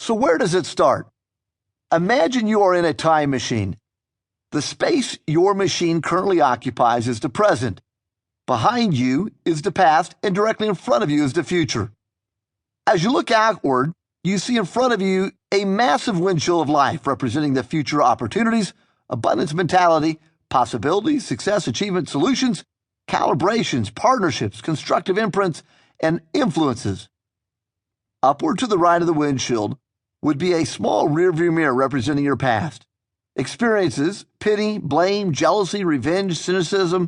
So where does it start? Imagine you are in a time machine. The space your machine currently occupies is the present. Behind you is the past, and directly in front of you is the future. As you look outward, you see in front of you a massive windshield of life representing the future opportunities, abundance mentality, possibilities, success, achievement, solutions, calibrations, partnerships, constructive imprints, and influences. Upward to the right of the windshield would be a small rearview mirror representing your past. Experiences, pity, blame, jealousy, revenge, cynicism,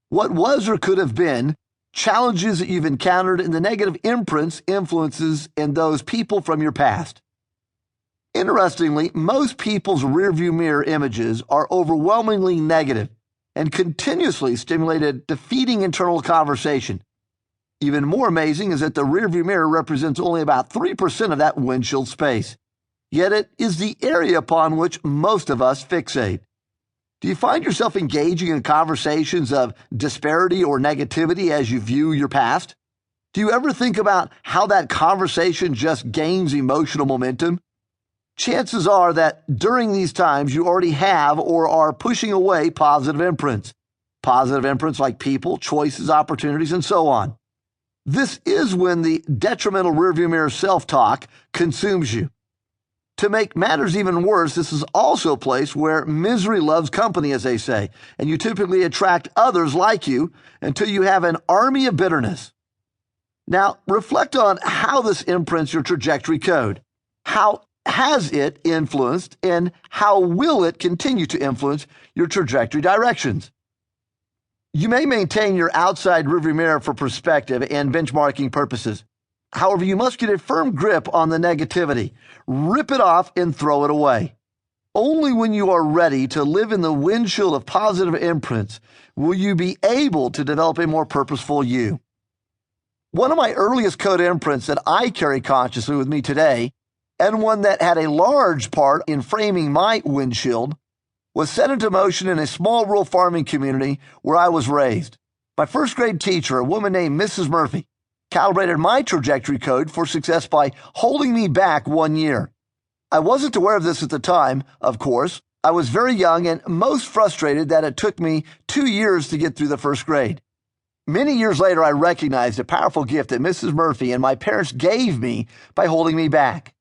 what was or could have been, challenges that you've encountered, and the negative imprints, influences, and those people from your past. Interestingly, most people's rearview mirror images are overwhelmingly negative and continuously stimulate a defeating internal conversation. Even more amazing is that the rearview mirror represents only about 3% of that windshield space. Yet it is the area upon which most of us fixate. Do you find yourself engaging in conversations of disparity or negativity as you view your past? Do you ever think about how that conversation just gains emotional momentum? Chances are that during these times you already have or are pushing away positive imprints. Positive imprints like people, choices, opportunities, and so on. This is when the detrimental rearview mirror self-talk consumes you. To make matters even worse, this is also a place where misery loves company, as they say, and you typically attract others like you until you have an army of bitterness. Now, reflect on how this imprints your trajectory code. How has it influenced, and how will it continue to influence your trajectory directions? You may maintain your outside rearview mirror for perspective and benchmarking purposes. However, you must get a firm grip on the negativity. Rip it off and throw it away. Only when you are ready to live in the windshield of positive imprints will you be able to develop a more purposeful you. One of my earliest code imprints that I carry consciously with me today, and one that had a large part in framing my windshield, was set into motion in a small rural farming community where I was raised. My first grade teacher, a woman named Mrs. Murphy, calibrated my trajectory code for success by holding me back 1 year. I wasn't aware of this at the time, of course. I was very young and most frustrated that it took me 2 years to get through the first grade. Many years later, I recognized a powerful gift that Mrs. Murphy and my parents gave me by holding me back.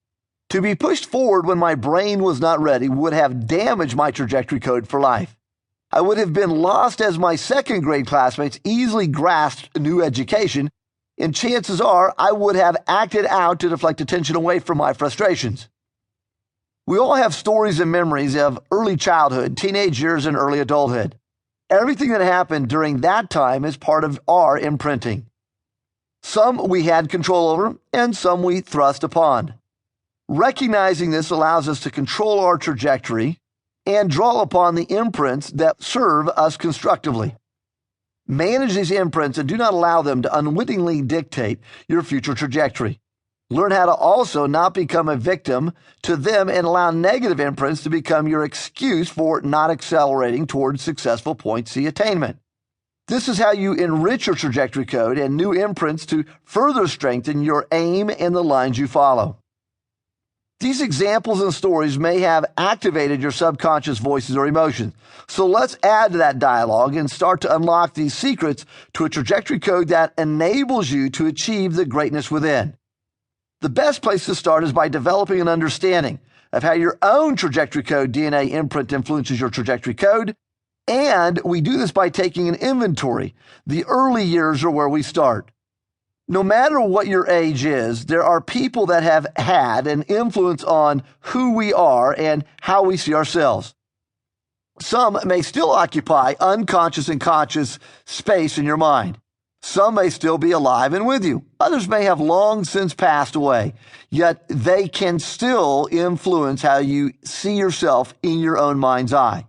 To be pushed forward when my brain was not ready would have damaged my trajectory code for life. I would have been lost as my second grade classmates easily grasped new education, and chances are I would have acted out to deflect attention away from my frustrations. We all have stories and memories of early childhood, teenage years, and early adulthood. Everything that happened during that time is part of our imprinting. Some we had control over, and some we thrust upon. Recognizing this allows us to control our trajectory and draw upon the imprints that serve us constructively. Manage these imprints and do not allow them to unwittingly dictate your future trajectory. Learn how to also not become a victim to them and allow negative imprints to become your excuse for not accelerating towards successful point C attainment. This is how you enrich your trajectory code and new imprints to further strengthen your aim and the lines you follow. These examples and stories may have activated your subconscious voices or emotions. So let's add to that dialogue and start to unlock these secrets to a trajectory code that enables you to achieve the greatness within. The best place to start is by developing an understanding of how your own trajectory code DNA imprint influences your trajectory code. And we do this by taking an inventory. The early years are where we start. No matter what your age is, there are people that have had an influence on who we are and how we see ourselves. Some may still occupy unconscious and conscious space in your mind. Some may still be alive and with you. Others may have long since passed away, yet they can still influence how you see yourself in your own mind's eye.